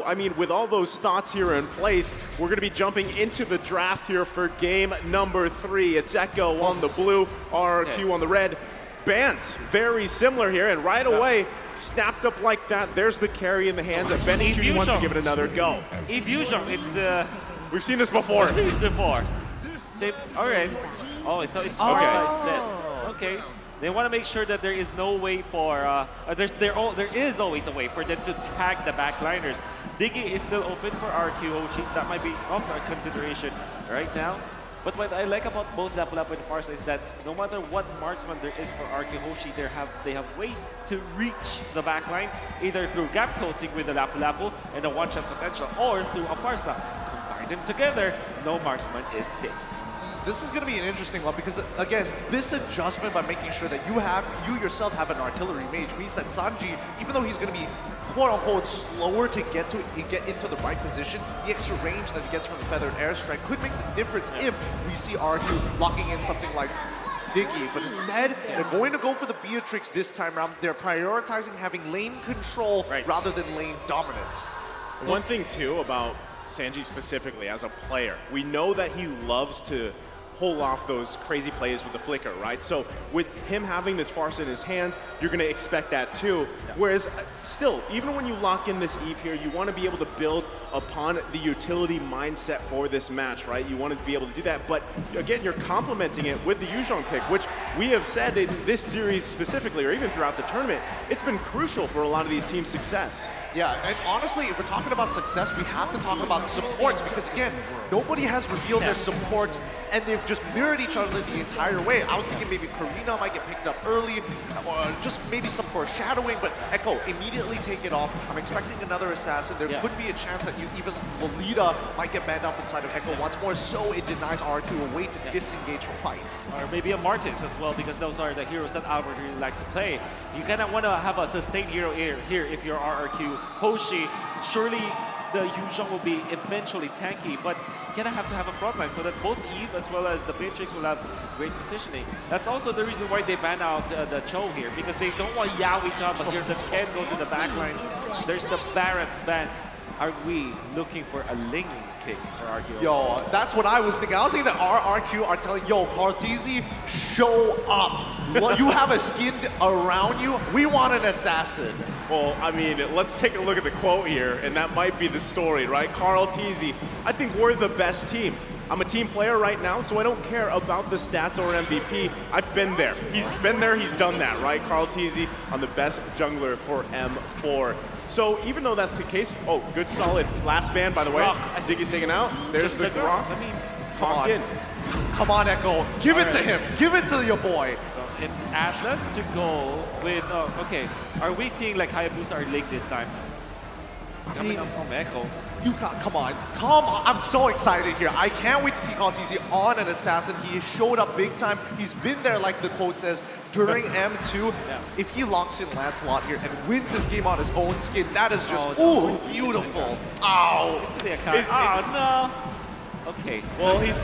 I mean, with all those thoughts here in place, we're going to be jumping into the draft here for game number 3. It's Echo on the blue, RRQ on the red. Bands very similar here, and right away, snapped up like that. There's the carry in the hands of Benny Q wants to give it another go. Efusion, it's... We've seen this before. We've seen this before. Same, all right. Oh, so it's Farsa instead. Okay. They want to make sure that there is no way for, there is always a way for them to tag the backliners. Diggy is still open for RQ Hoshi. That might be off a consideration right now. But what I like about both Lapu Lapu and Farsa is that no matter what marksman there is for RQ Hoshi, they have ways to reach the backlines, either through gap closing with the Lapu Lapu and a one-shot potential, or through a Farsa. Combine them together, no marksman is safe. This is going to be an interesting one because, again, this adjustment by making sure that you yourself have an artillery mage means that Sanji, even though he's going to be quote-unquote slower to get into the right position, the extra range that he gets from the Feathered Airstrike could make the difference if we see RQ locking in something like Diggy. But instead, they're going to go for the Beatrix this time around. They're prioritizing having lane control rather than lane dominance. One thing, too, about Sanji specifically as a player, we know that he loves to pull off those crazy plays with the flicker, right? So with him having this Farsa in his hand, you're going to expect that too. Whereas still, even when you lock in this Eve here, you want to be able to build upon the utility mindset for this match, right? You want to be able to do that. But again, you're complementing it with the Yuzhong pick, which we have said in this series specifically, or even throughout the tournament, it's been crucial for a lot of these teams' success. Yeah, and honestly, if we're talking about success, we have to talk about supports because, again, nobody has revealed their supports, and they've just mirrored each other the entire way. I was thinking maybe Karina might get picked up early, or just maybe some foreshadowing, but Echo, immediately take it off. I'm expecting another assassin. There could be a chance that even Lolita might get banned off inside of Echo once more, so it denies RQ a way to disengage from fights. Or maybe a Martis as well, because those are the heroes that Albert really like to play. You kind of want to have a sustained hero here if you're RRQ. Hoshi, surely the Yuzhong will be eventually tanky, but you're gonna have to have a frontline so that both Eve as well as the Beatrix will have great positioning. That's also the reason why they ban out the Cho here, because they don't want Yaoi to have a hero that can go to the backlines. There's the Barrett's ban. Are we looking for a Ling pick for RQ? Yo, that's what I was thinking. I was thinking that RRQ are telling, yo, Cartesi, show up. You have a skin around you. We want an assassin. Well, I mean, let's take a look at the quote here, and that might be the story, right? Carl Teasy, I think we're the best team. I'm a team player right now, so I don't care about the stats or MVP. I've been there. He's been there, he's done that, right? Carl Teasy on the best jungler for M4. So even though that's the case, oh, good solid last ban, by the way. Diggy's taken out. There's the Grok. I mean, come on, Echo. Give it to him. Give it to your boy. So it's Atlas to go with, okay, are we seeing like Hayabusa or Link this time? Coming up from Echo. Come on. I'm so excited here. I can't wait to see Cartesi on an assassin. He showed up big time. He's been there, like the quote says, during M2. If he locks in Lancelot here and wins this game on his own skin, that is just, beautiful. Oh, it's the Akai. Oh, no. Okay. Well, he's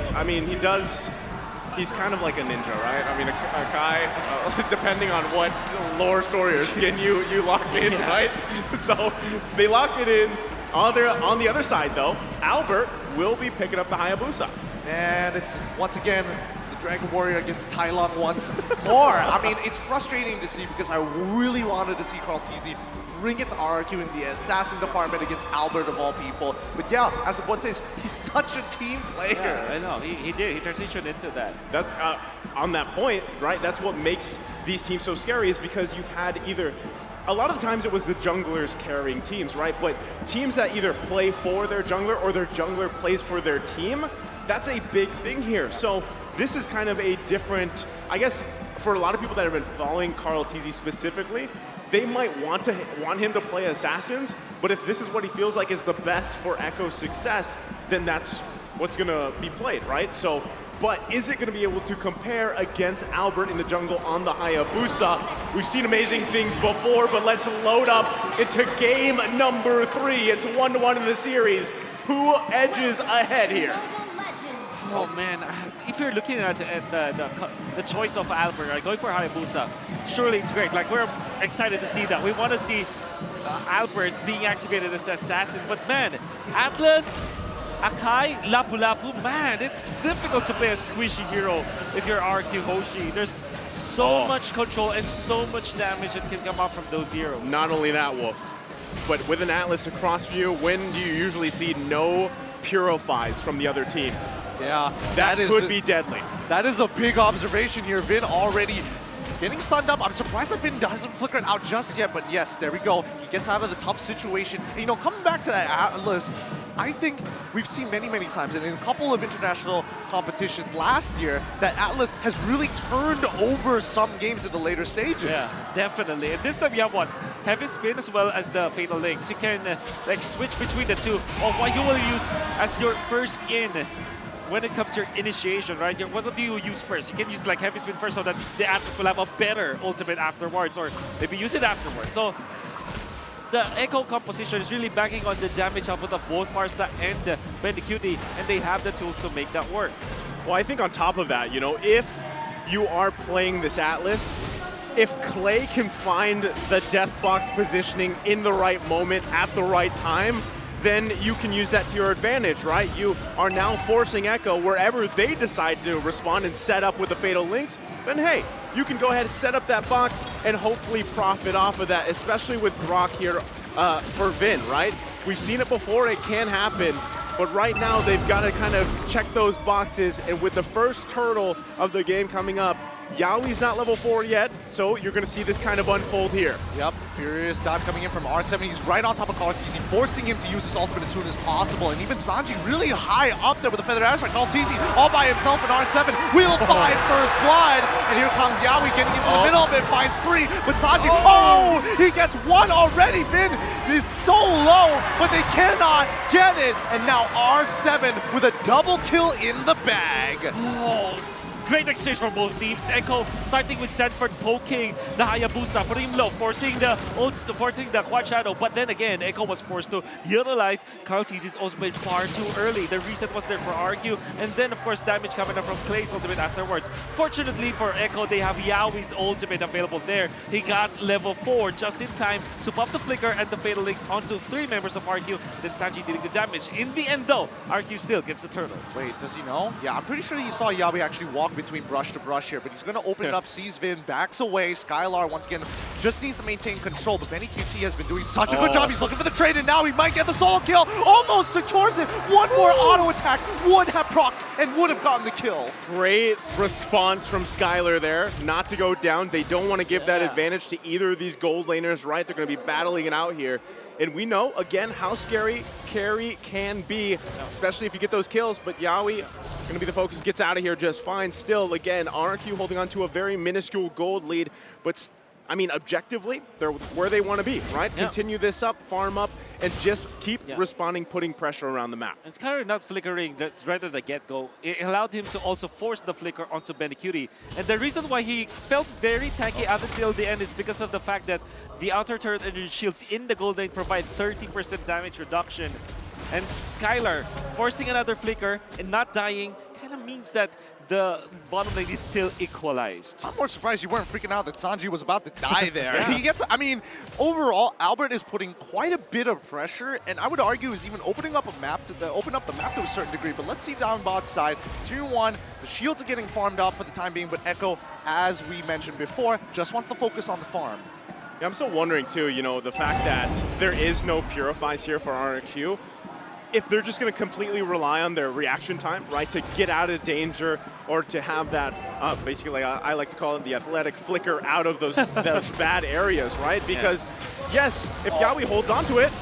kind of like a ninja, right? I mean, Akai, depending on what lore story or skin you lock in, right? So they lock it in. On the other side, though, Albert will be picking up the Hayabusa. And it's, once again, it's the Dragon Warrior against Tai Lung once more. I mean, it's frustrating to see because I really wanted to see Cartesi bring it to RRQ in the assassin department against Albert of all people. But yeah, as the board says, he's such a team player. Yeah, I know. He did. He transitioned into that. On that point, right, that's what makes these teams so scary is because you've had either... A lot of the times it was the junglers carrying teams, right? But teams that either play for their jungler or their jungler plays for their team, that's a big thing here. So this is kind of a different, I guess, for a lot of people that have been following Carl Teasy specifically, they might want him to play assassins, but if this is what he feels like is the best for Echo's success, then that's what's gonna be played, right? So, but is it gonna be able to compare against Albert in the jungle on the Hayabusa? We've seen amazing things before, but let's load up into game number 3. It's 1-1 in the series. Who edges ahead here? Oh man, if you're looking at the choice of Albert, right, going for Hayabusa, surely it's great. Like, we're excited to see that. We want to see Albert being activated as assassin. But man, Atlas, Akai, Lapu Lapu, man, it's difficult to play a squishy hero if you're RRQ Hoshi. There's so much control and so much damage that can come up from those heroes. Not only that, Wolf, but with an Atlas across view, when do you usually see no purifies from the other team? Yeah, That could be deadly. That is a big observation here. Vin already getting stunned up. I'm surprised that Vin doesn't flicker it out just yet, but yes, there we go. He gets out of the tough situation. And, you know, coming back to that Atlas, I think we've seen many, many times, and in a couple of international competitions last year, that Atlas has really turned over some games in the later stages. Yeah, definitely. And this time you have what? Heavy Spin as well as the Fatal Links. You can like switch between the two, or what you will use as your first in when it comes to your initiation, right? What do you use first? You can use like Heavy Spin first so that the Atlas will have a better ultimate afterwards, or maybe use it afterwards. So the Echo composition is really backing on the damage output of both Farsa and Bandicuti, and they have the tools to make that work. Well, I think on top of that, you know, if you are playing this Atlas, if Clay can find the Death Box positioning in the right moment at the right time, then you can use that to your advantage, right? You are now forcing Echo wherever they decide to respond and set up with the Fatal Links, then hey, you can go ahead and set up that box and hopefully profit off of that, especially with Brock here for Vin, right? We've seen it before, it can happen, but right now they've got to kind of check those boxes, and with the first turtle of the game coming up, Yaoi's not level 4 yet, so you're going to see this kind of unfold here. Yep, Furious dive coming in from R7. He's right on top of Kaltizi, forcing him to use his ultimate as soon as possible. And even Sanji really high up there with the Feather Airstrike. Kaltizi all by himself in R7 will find first blood. And here comes Yaoi getting into the middle of it, finds 3. But Sanji, he gets 1 already. Vin is so low, but they cannot get it. And now R7 with a double kill in the bag. Great exchange from both teams. Echo starting with Sanford poking the Hayabusa, putting him low, forcing the Quad Shadow. But then again, Echo was forced to utilize Kaltizi's ultimate far too early. The reset was there for RRQ, and then of course damage coming up from Clay's ultimate afterwards. Fortunately for Echo, they have Yaoi's ultimate available there. He got level 4 just in time to pop the Flicker and the Fatal Links onto 3 members of RRQ. Then Sanji dealing the damage. In the end though, RRQ still gets the turtle. Wait, does he know? Yeah, I'm pretty sure you saw Yaoi actually walk between brush to brush here, but he's going to open it up, sees Vin, backs away. Skylar, once again, just needs to maintain control, but Benny QT has been doing such a good job. He's looking for the trade, and now he might get the solo kill. Almost secures it. One more auto attack would have procced and would have gotten the kill. Great response from Skylar there, not to go down. They don't want to give that advantage to either of these gold laners, right? They're going to be battling it out here. And we know, again, how scary carry can be, especially if you get those kills. But Yaoi, going to be the focus, gets out of here just fine. Still, again, RRQ holding on to a very minuscule gold lead. But, I mean, objectively, they're where they want to be, right? Yeah. Continue this up, farm up, and just keep responding, putting pressure around the map. And Skylar not flickering right at the get-go. It allowed him to also force the flicker onto Bandicuti. And the reason why he felt very tanky up until the end is because of the fact that the outer turret energy shields in the gold lane provide 30% damage reduction. And Skylar forcing another flicker and not dying kind of means that the bottom lane is still equalized. I'm more surprised you weren't freaking out that Sanji was about to die there. He gets, I mean, overall, Albert is putting quite a bit of pressure, and I would argue is even opening up a map to open up the map to a certain degree. But let's see down bot side, Tier 1, the shields are getting farmed up for the time being, but Echo, as we mentioned before, just wants to focus on the farm. Yeah, I'm still wondering too, you know, the fact that there is no purifies here for RRQ. If they're just going to completely rely on their reaction time, right, to get out of danger or to have that, basically, I like to call it the athletic flicker out of those bad areas, right? Because, yes, if Yaoi holds on to it,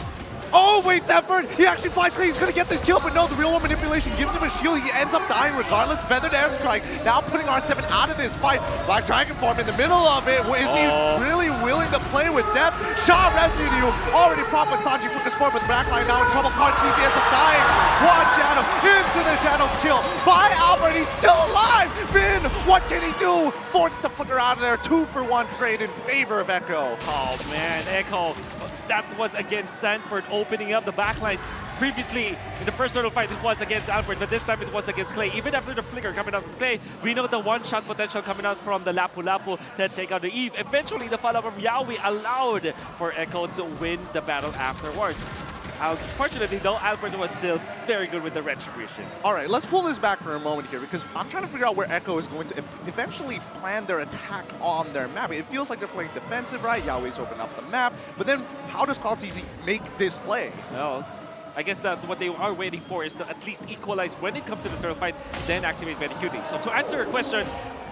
Oh, wait, Zephyr! He actually flies clean. He's going to get this kill, but no, the real one manipulation gives him a shield. He ends up dying regardless. Feathered Airstrike now putting R7 out of this fight. Black Dragon Form in the middle of it. Is he really willing to play with death? Shaw Residue already propped with Sanji Fuka's form, but the backline now in trouble. Cartiz ends up dying. Quad Shadow into the Shadow kill by Albert. He's still alive. Vin, what can he do? Forced to flicker out of there. 2-for-1 trade in favor of Echo. Oh, man, Echo. that was against Sanford, opening up the backlines. Previously, in the first turtle fight, it was against Albert, but this time it was against Clay. Even after the flicker coming out from Clay, we know the one-shot potential coming out from the Lapu Lapu to take out the Eve. Eventually, the follow-up from Yawi allowed for Echo to win the battle afterwards. Unfortunately, though, Albert was still very good with the retribution. All right, let's pull this back for a moment here because I'm trying to figure out where Echo is going to eventually plan their attack on their map. It feels like they're playing defensive, right? Yahweh's opened up the map, but then how does Kaltizi make this play? Well, I guess that what they are waiting for is to at least equalize when it comes to the turtle fight, then activate Benny Cutie. So to answer your question,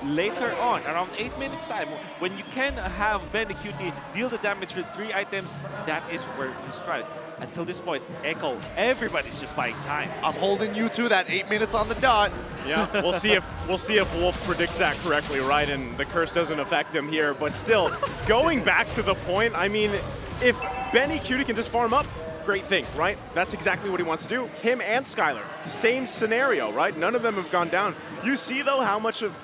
later on, around 8 minutes time, when you can have Benny Cutie deal the damage with 3 items, that is where you strike. Until this point, Echo, everybody's just buying time. I'm holding you to that 8 minutes on the dot. Yeah, we'll see if Wolf predicts that correctly, right? And the curse doesn't affect him here. But still, going back to the point, I mean, if Benny Cutie can just farm up, great thing, right? That's exactly what he wants to do. Him and Skylar, same scenario, right? None of them have gone down. You see, though, how much of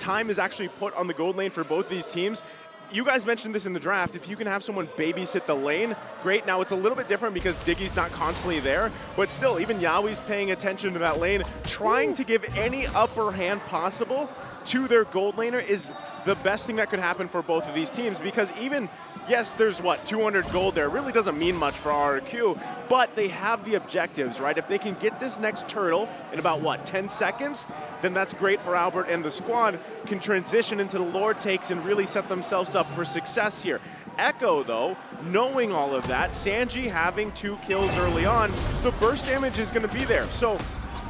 time is actually put on the gold lane for both these teams. You guys mentioned this in the draft. If you can have someone babysit the lane, great. Now, it's a little bit different because Diggy's not constantly there, but still, even Yahweh's paying attention to that lane, trying to give any upper hand possible to their gold laner is the best thing that could happen for both of these teams because even, yes, there's what, 200 gold there. It really doesn't mean much for RRQ, but they have the objectives, right? If they can get this next turtle in about, what, 10 seconds, then that's great for Albert and the squad, can transition into the Lord takes and really set themselves up for success here. Echo, though, knowing all of that, Sanji having 2 kills early on, the burst damage is going to be there. So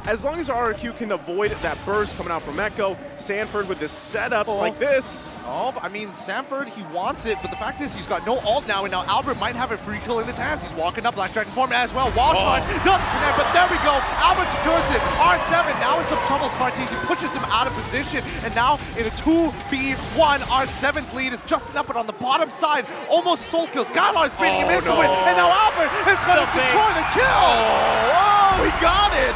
as long as RRQ can avoid that burst coming out from Echo, Sanford with the setups like this. Oh, I mean, Sanford, he wants it, but the fact is he's got no ult now, and now Albert might have a free kill in his hands. He's walking up Black Dragon form as well. Wall charge doesn't connect, but there we go. Albert secures it. R7 now in some trouble. Smartese pushes him out of position, and now in a 2v1, R7's lead is just enough, but on the bottom side, almost soul kill. Skylar's baiting him into it, and now Albert is going to secure the kill. Oh, he got it.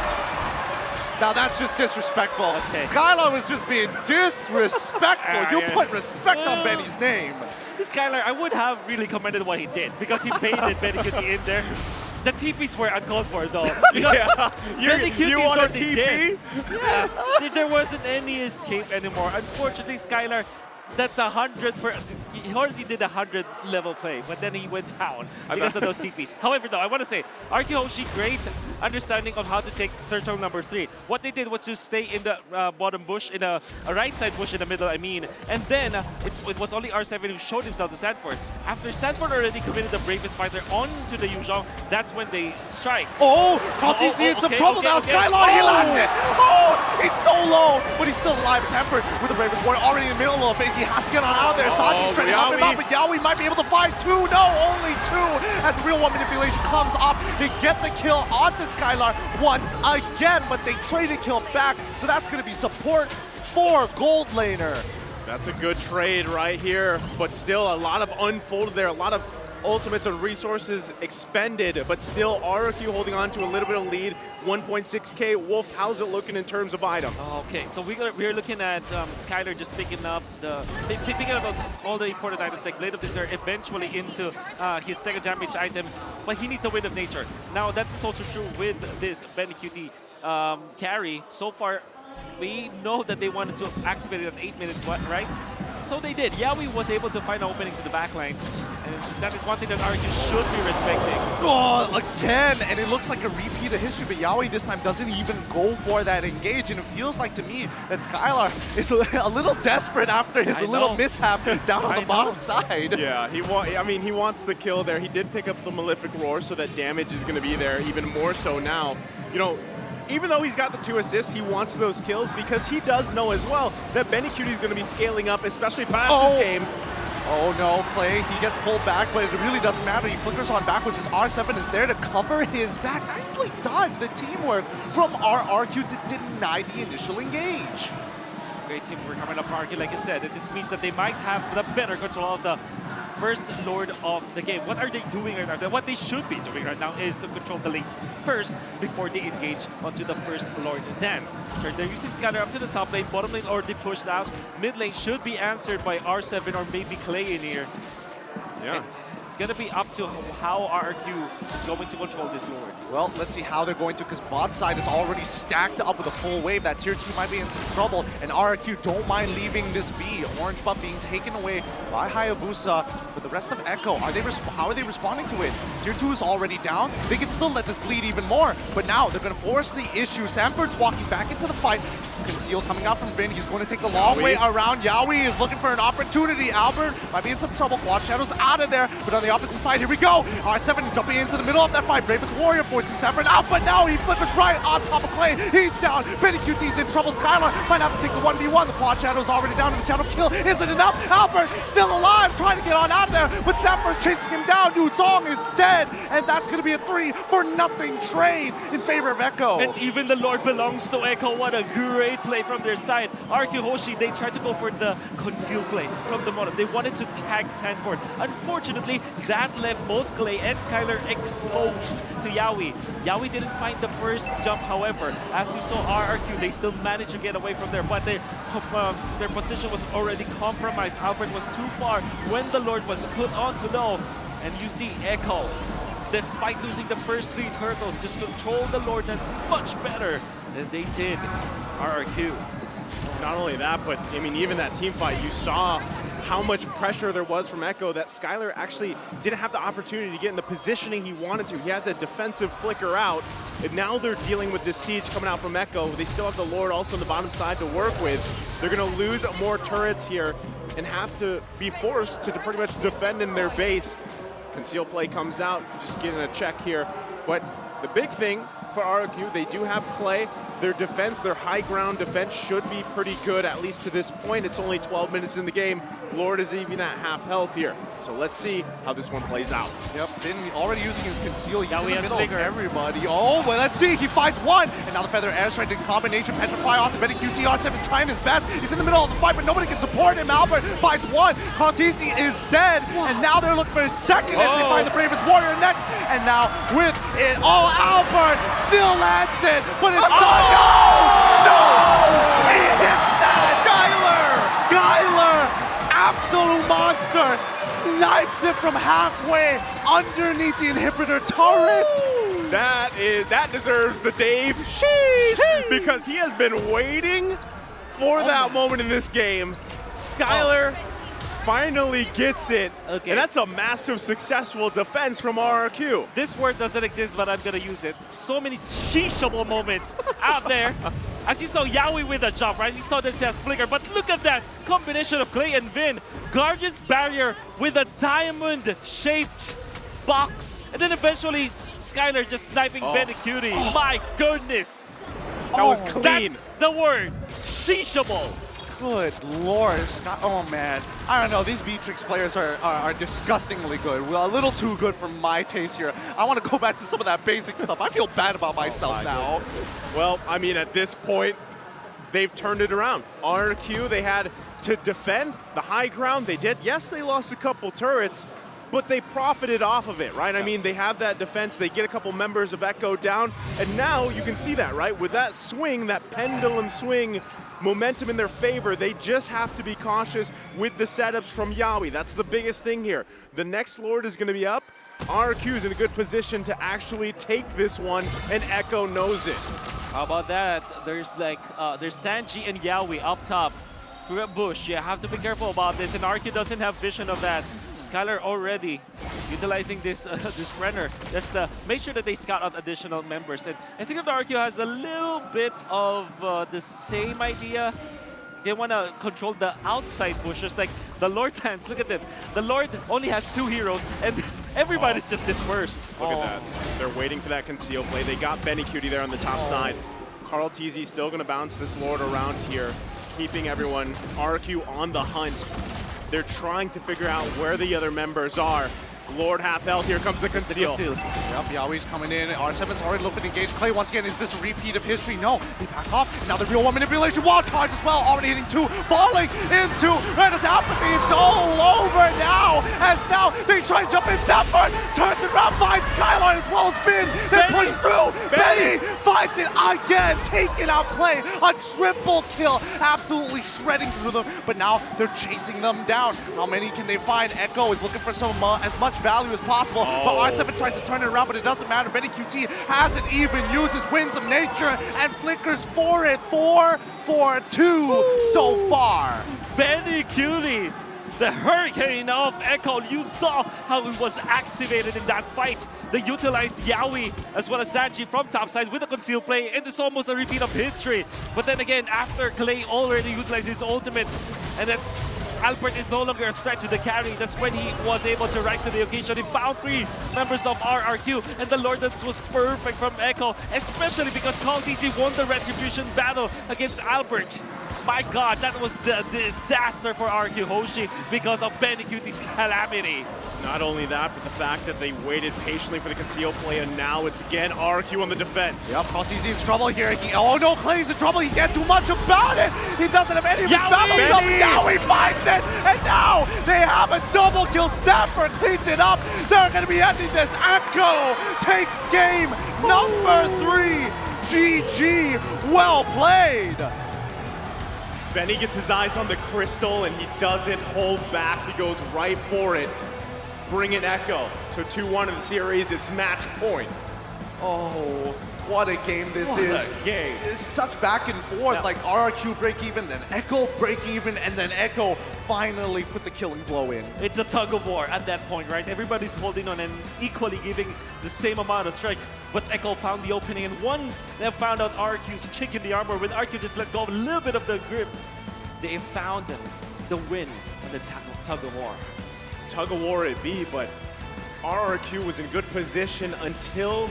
Now that's just disrespectful. Okay. Skylar was just being disrespectful. You put respect on Benny's name. Skylar, I would have really commended what he did because he baited Benny Cutie in there. The TPs were uncalled for though. Because Benny Cutie you want a certainly TP? did. Yeah, there wasn't any escape anymore. Unfortunately, Skylar, that's 100 per. He already did 100 level play, but then he went down because of those TPs. However, though, I want to say, RQ Hoshi, great understanding of how to take turtle number 3. What they did was to stay in the bottom bush, in a right side bush in the middle, I mean, and then it was only R7 who showed himself to Sanford. After Sanford already committed the bravest fighter onto the Yuzhong, that's when they strike. Oh, Kaltizi in some trouble now. Skylar, he lands it. Oh, he's so low, but he's still alive. Sanford with the bravest warrior already in the middle of it. He has to get on out there. Sanji's trying to help him out, but Yawi might be able to find 2. No, only 2. As real one manipulation comes off, they get the kill onto Skylar once again, but they traded kill back, so that's going to be support for gold laner. That's a good trade right here, but still a lot of unfolded there, a lot of ultimates and resources expended, but still RRQ holding on to a little bit of lead, 1.6k. Wolf, how's it looking in terms of items? Okay, so we're looking at Skylar just picking up all the important items like Blade of Desire eventually into his second damage item, but he needs a Wind of Nature. Now that's also true with this Benny Cutie carry. So far, we know that they wanted to activate it at 8 minutes, right? So they did. Yawi was able to find an opening to the backlines, and that is one thing that RRQ should be respecting. Oh, again, and it looks like a repeat of history, but Yawi this time doesn't even go for that engage, and it feels like to me that Skylar is a little desperate after his little mishap down on the bottom side. Yeah, he wants the kill there. He did pick up the Malefic Roar, so that damage is going to be there even more so now. You know, even though he's got the 2 assists, he wants those kills because he does know as well that Benny Cutie is going to be scaling up, especially past this game. Oh no, Clay, he gets pulled back, but it really doesn't matter. He flickers on backwards. His R7 is there to cover his back. Nicely done. The teamwork from RRQ to deny the initial engage. Great teamwork coming up for RRQ, like I said. And this means that they might have the better control of the first Lord of the game. What are they doing right now? What they should be doing right now is to control the lanes first before they engage onto the first Lord dance. So they're using Scatter up to the top lane, bottom lane already pushed out. Mid lane should be answered by R7 or maybe Clay in here. Yeah. It's going to be up to how RRQ is going to control this Lord. Well, let's see how they're going to, because bot side is already stacked up with a full wave. That tier 2 might be in some trouble, and RRQ don't mind leaving this B. Orange buff being taken away by Hayabusa, but the rest of Echo, how are they responding to it? Tier 2 is already down. They can still let this bleed even more, but now they're going to force the issue. Sanford's walking back into the fight. Conceal coming out from Vin. He's going to take the long way around. Yaoi is looking for an opportunity. Albert might be in some trouble. Quad Shadow's out of there, but on the opposite side, here we go. R7 jumping into the middle of that fight. Bravest Warrior forcing Sanford out, but now he flippers right on top of Clay. He's down. Benny QT's in trouble. Skylar might have to take the 1v1. The Quad Shadow's already down, and the Shadow kill isn't enough. Albert still alive, trying to get on out of there, but Sanford's chasing him down. Yu Song is dead, and that's going to be a 3-for-nothing trade in favor of Echo. And even the Lord belongs to Echo. What a great play from their side. RRQ Hoshi, they tried to go for the conceal play from the moment. They wanted to tag Sanford. Unfortunately, that left both Clay and Skylar exposed to Yaoi. Yaoi didn't find the first jump, however. As you saw, RRQ, they still managed to get away from there, but their position was already compromised. Albert was too far when the Lord was put onto low. And you see Echo, despite losing the first 3 turtles, just control the Lord that's much better than they did RRQ. Not only that, but I mean, even that team fight, you saw how much pressure there was from Echo that Skylar actually didn't have the opportunity to get in the positioning he wanted to. He had the defensive flicker out, and now they're dealing with this siege coming out from Echo. They still have the Lord also on the bottom side to work with. They're going to lose more turrets here and have to be forced to pretty much defend in their base. Conceal play comes out, just getting a check here. But the big thing for RRQ, they do have Clay. Their defense, their high ground defense should be pretty good, at least to this point. It's only 12 minutes in the game. Lord is even at half health here. So let's see how this one plays out. Yep, Finn already using his conceal. He's in the middle bigger. of everybody. Oh, well, let's see. He finds one. And now the Feather Airstrike in combination. Petrify onto Benny QT. R7 trying his best. He's in the middle of the fight, but nobody can support him. Albert finds one. Contisi is dead. And now they're looking for a second as they find the Bravest Warrior next. And now with it all, Albert still lands it. But it's no! He hits that! Skylar! Absolute monster! Snipes it from halfway underneath the inhibitor turret! That deserves the Dave sheesh, because he has been waiting for that moment in this game. Skylar finally gets it, and that's a massive successful defense from RRQ. This word doesn't exist, but I'm gonna use it. So many sheeshable moments out there. As you saw Yaoi with a jump, right? You saw this as flicker, but look at that combination of Clay and Vin. Guardian's Barrier with a diamond-shaped box, and then eventually Skylar just sniping Benny Cutie. My goodness. That was clean. That's the word. Sheeshable. Good lord, oh man. I don't know, these Beatrix players are disgustingly good. Well, a little too good for my taste here. I want to go back to some of that basic stuff. I feel bad about myself now. Well, I mean, at this point, they've turned it around. RRQ, they had to defend the high ground. They did. Yes, they lost a couple turrets, but they profited off of it, right? I mean, they have that defense. They get a couple members of Echo down, and now you can see that, right? With that swing, that pendulum swing, momentum in their favor, they just have to be cautious with the setups from Yaoi. That's the biggest thing here. The next Lord is going to be up. RRQ is in a good position to actually take this one, and Echo knows it. How about that? There's Sanji and Yaoi up top through a bush. You have to be careful about this, and RRQ doesn't have vision of that. Skylar already utilizing this this Renner. That's the make sure that they scout out additional members. And I think that the RRQ has a little bit of the same idea. They want to control the outside bushes, like the Lord Dance. Look at them. The Lord only has 2 heroes, and everybody's just dispersed. Look at that. They're waiting for that conceal play. They got Benny Cutie there on the top side. Carl TZ still going to bounce this Lord around here, keeping everyone, RRQ on the hunt. They're trying to figure out where the other members are. Lord half health, here comes the conceal. Yep, Yaoi's coming in. R7's already looking to engage Clay once again. Is this a repeat of history? No, they back off. Now the real one manipulation, wild charge as well. Already hitting 2, falling into Rena's apathy. It's all over now. As now they try to jump in. Sanford turns around, finds Skyline as well as Finn. They push through. Benny finds it again, taking out Clay, a triple kill, absolutely shredding through them, but now they're chasing them down. How many can they find? Echo is looking for as much value as possible, but R7 tries to turn it around, but it doesn't matter. Benny QT hasn't even used his Winds of Nature and flickers for it. 4-4-2 so far. Benny QT, the hurricane of Echo. You saw how it was activated in that fight. They utilized Yaoi as well as Sanji from topside with a concealed play, and it's almost a repeat of history. But then again, after Clay already utilized his ultimate, and then Albert is no longer a threat to the carry. That's when he was able to rise to the occasion. He found 3 members of RRQ, and the Lord Dance was perfect from Echo, especially because Call DC won the Retribution battle against Albert. My God, that was the disaster for RRQ Hoshi because of Benny QT's calamity. Not only that, but the fact that they waited patiently for the conceal play, and now it's again RRQ on the defense. Yep, Call-TC in trouble here. Oh no, Clay's in trouble. He can't do much about it. He doesn't have any of his battle up. Now he finds it, and now they have a double kill. Sanford cleans it up. They're going to be ending this. Echo takes game number 3. GG, well played. Benny gets his eyes on the crystal, and he doesn't hold back. He goes right for it. Bring it, Echo. So 2-1 in the series. It's match point. Oh, what a game this is. What a game. It's such back and forth, like RRQ break even, then Echo break even, and then Echo finally put the killing blow in. It's a tug of war at that point, right? Everybody's holding on and equally giving the same amount of strike. But Echo found the opening, and once they found out RRQ's chick in the armor, when RRQ just let go of a little bit of the grip, they found the win in the tug of war. Tug of war it be, but RRQ was in good position until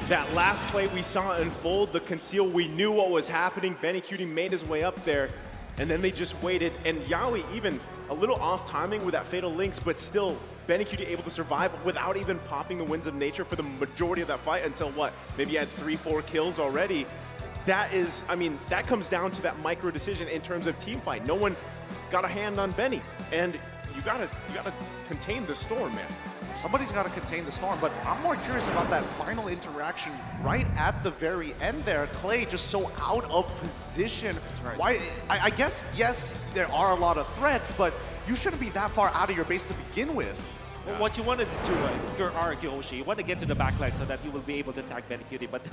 that last play we saw unfold, the conceal. We knew what was happening. Benny QT made his way up there, and then they just waited. And Yaoi even a little off timing with that Fatal Links, but still Benny QT able to survive without even popping the Winds of Nature for the majority of that fight until what? Maybe he had 3-4 kills already. That is, I mean, that comes down to that micro decision in terms of team fight. No one got a hand on Benny, and you gotta contain the storm, man. Somebody's got to contain the storm, but I'm more curious about that final interaction right at the very end there. Clay just so out of position. That's right. Why? I guess, yes, there are a lot of threats, but you shouldn't be that far out of your base to begin with. Well, what you wanted to do, if you're RRQ Hoshi, you want to get to the backline so that you will be able to attack Benny QT, but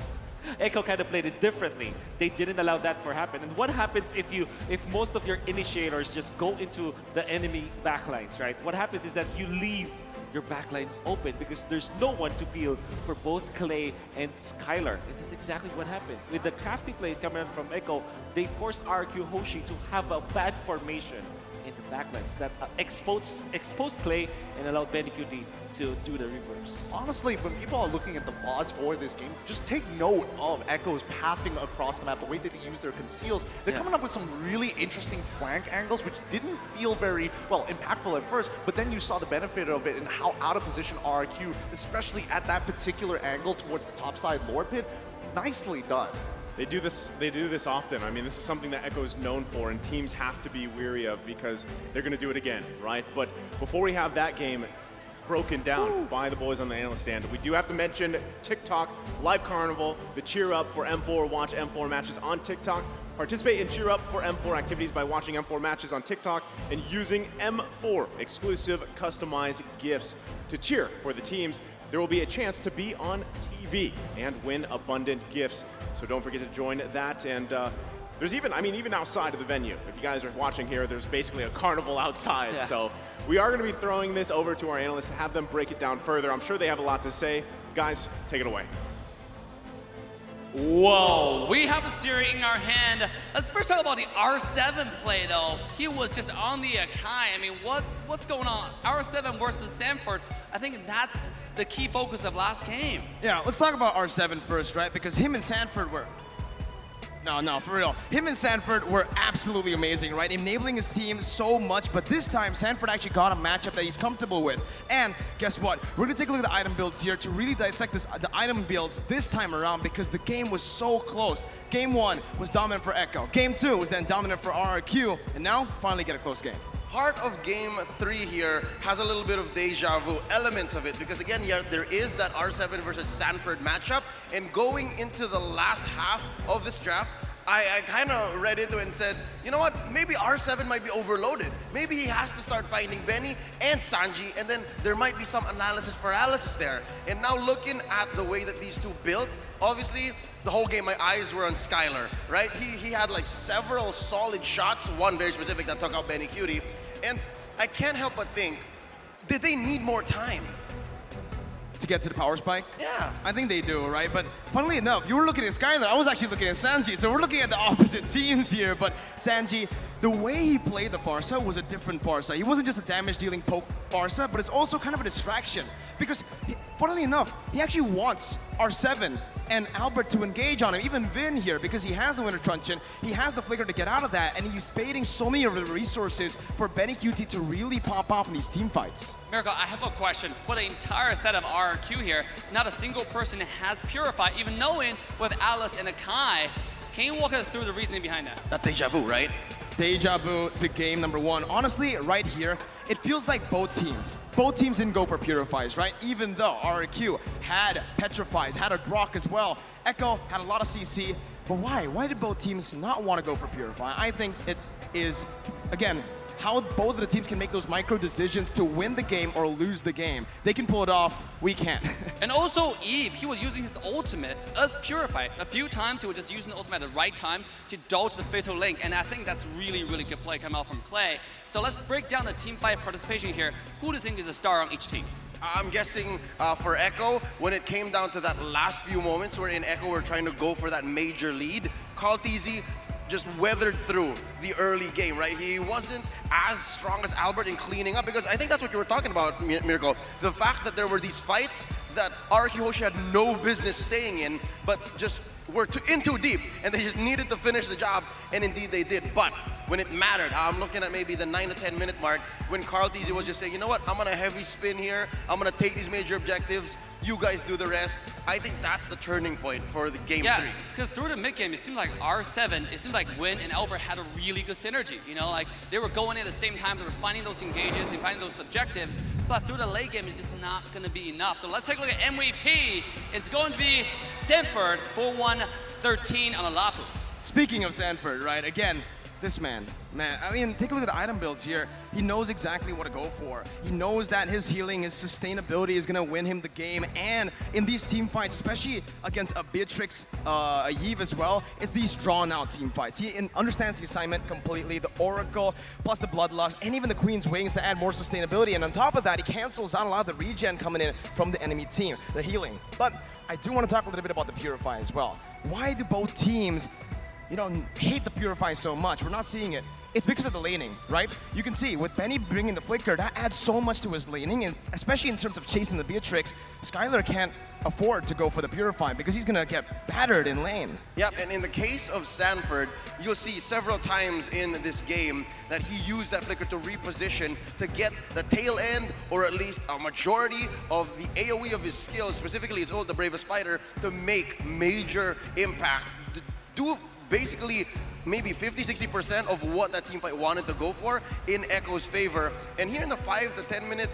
Echo kind of played it differently. They didn't allow that to happen. And what happens if most of your initiators just go into the enemy backlines, right? What happens is that you leave your backlines open because there's no one to peel for both Clay and Skylar. And that's exactly what happened. With the crafty plays coming in from Echo, they forced RRQ Hoshi to have a bad formation in the backlines that exposed Clay and allowed Benny QT to do the reverse. Honestly, when people are looking at the VODs for this game, just take note of Echo's pathing across the map, the way that they use their conceals. They're coming up with some really interesting flank angles, which didn't feel very, well, impactful at first, but then you saw the benefit of it and how out of position RRQ, especially at that particular angle towards the top side Lord Pit, nicely done. They do this often. I mean, this is something that Echo is known for, and teams have to be weary of because they're going to do it again, right? But before we have that game broken down by the boys on the analyst stand, we do have to mention TikTok Live Carnival, the Cheer Up for M4. Watch M4 matches on TikTok. Participate in Cheer Up for M4 activities by watching M4 matches on TikTok and using M4 exclusive customized gifts to cheer for the teams. There will be a chance to be on TV and win abundant gifts. So don't forget to join that. And there's even outside of the venue, if you guys are watching here, there's basically a carnival outside. Yeah. So we are going to be throwing this over to our analysts to have them break it down further. I'm sure they have a lot to say. Guys, take it away. Whoa, we have a series in our hand. Let's first talk about the R7 play, though. He was just on the Akai. I mean, what's going on? R7 versus Sanford. I think that's the key focus of last game. Yeah, let's talk about R7 first, right? Because him and Sanford were... No, for real. Him and Sanford were absolutely amazing, right? Enabling his team so much, but this time, Sanford actually got a matchup that he's comfortable with. And guess what? We're gonna take a look at the item builds here to really dissect the item builds this time around because the game was so close. Game 1 was dominant for Echo. Game 2 was then dominant for RRQ, and now, finally get a close game. part of game 3 here has a little bit of deja vu, elements of it, because again, yeah, there is that R7 versus Sanford matchup, and going into the last half of this draft, I kind of read into it and said, you know what, maybe R7 might be overloaded. Maybe he has to start finding Benny and Sanji, and then there might be some analysis paralysis there. And now looking at the way that these two built, obviously, the whole game, my eyes were on Skylar, right? He had like several solid shots, one very specific that took out Benny Cutie. And I can't help but think, did they need more time? To get to the power spike? Yeah. I think they do, right? But funnily enough, you were looking at Skylar, I was actually looking at Sanji, so we're looking at the opposite teams here. But Sanji, the way he played the Farsa was a different Farsa. He wasn't just a damage-dealing poke Farsa, but it's also kind of a distraction. Because, funnily enough, he actually wants R7 and Albert to engage on him, even Vin here, because he has the Winter Truncheon, he has the Flicker to get out of that, and he's baiting so many of the resources for Benny QT to really pop off in these team fights. Miracle, I have a question. For the entire set of RRQ here, not a single person has Purify, even knowing with Alice and Akai. Can you walk us through the reasoning behind that? That's deja vu, right? Deja vu to game number 1. Honestly, right here, it feels like both teams didn't go for Purifies, right? Even though RRQ had Petrifies, had a Grok as well. Echo had a lot of CC, but why? Why did both teams not want to go for Purify? I think it is, again, how both of the teams can make those micro decisions to win the game or lose the game. They can pull it off, we can't. And also Eve, he was using his ultimate as Purify. A few times he was just using the ultimate at the right time to dodge the Fatal Link, and I think that's really, really good play coming out from Clay. So let's break down the team fight participation here. Who do you think is a star on each team? I'm guessing for Echo, when it came down to that last few moments where in Echo we're trying to go for that major lead, Kaltizi just weathered through the early game, right? He wasn't as strong as Albert in cleaning up, because I think that's what you were talking about, Miracle. The fact that there were these fights that RRQ Hoshi had no business staying in, but just were in too deep, and they just needed to finish the job, and indeed they did. But when it mattered, I'm looking at maybe the 9 to 10 minute mark, when Carl Tizzy was just saying, you know what, I'm gonna heavy spin here, I'm gonna take these major objectives, you guys do the rest. I think that's the turning point for the game 3. Yeah, because through the mid game, it seemed like R7, it seemed like Win and Albert had a really good synergy. You know, like they were going in at the same time, they were finding those engages and finding those objectives, but through the late game, it's just not gonna be enough. So let's take a look at MVP. It's going to be Sanford for 113 on a Lapu. Speaking of Sanford, right, again, this man, I mean, take a look at the item builds here. He knows exactly what to go for. He knows that his healing, his sustainability is gonna win him the game, and in these team fights, especially against a Beatrix, a Yves as well, it's these drawn out team fights. He understands the assignment completely, the Oracle, plus the Bloodlust, and even the Queen's Wings to add more sustainability, and on top of that, he cancels out a lot of the regen coming in from the enemy team, the healing. But I do want to talk a little bit about the Purify as well. Why do both teams, you know, hate the Purify so much? We're not seeing it. It's because of the laning, right? You can see with Benny bringing the Flicker, that adds so much to his laning, and especially in terms of chasing the Beatrix, Skylar can't afford to go for the Purify because he's gonna get battered in lane. Yep, and in the case of Sanford, you'll see several times in this game that he used that Flicker to reposition to get the tail end, or at least a majority of the AoE of his skills, specifically his ult, the Bravest Fighter, to make major impact. Do basically maybe 50-60% of what that team fight wanted to go for in Echo's favor. And here in the 5 to 10 minute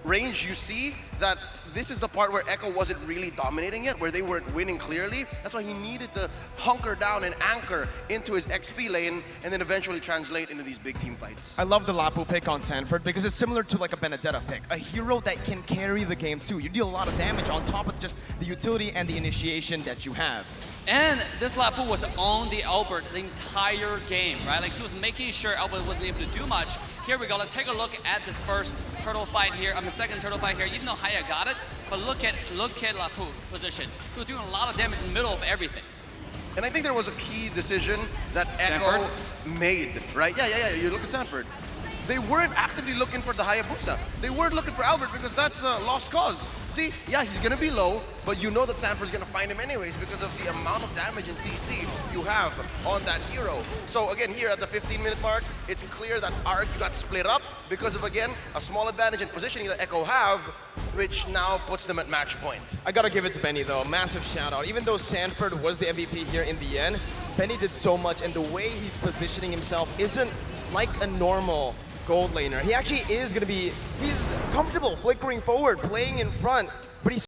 range, you see that this is the part where Echo wasn't really dominating yet, where they weren't winning clearly. That's why he needed to hunker down and anchor into his XP lane, and then eventually translate into these big team fights. I love the Lapu pick on Sanford because it's similar to like a Benedetta pick, a hero that can carry the game too. You deal a lot of damage on top of just the utility and the initiation that you have. And this Lapu was on the Albert the entire game, right? Like he was making sure Albert wasn't able to do much. Here we go, let's take a look at this first turtle fight here, second turtle fight here. Even though Haya got it, but look at Lapu position. He was doing a lot of damage in the middle of everything. And I think there was a key decision that Echo made, right? Yeah, you look at Sanford. They weren't actively looking for the Hayabusa. They weren't looking for Albert because that's a lost cause. See, yeah, he's gonna be low, but you know that Sanford's gonna find him anyways because of the amount of damage and CC you have on that hero. So again, here at the 15-minute mark, it's clear that RRQ got split up because of, again, a small advantage in positioning that Echo have, which now puts them at match point. I gotta give it to Benny though, massive shout out. Even though Sanford was the MVP here in the end, Benny did so much, and the way he's positioning himself isn't like a normal gold laner. He actually is going to be, he's comfortable flickering forward, playing in front.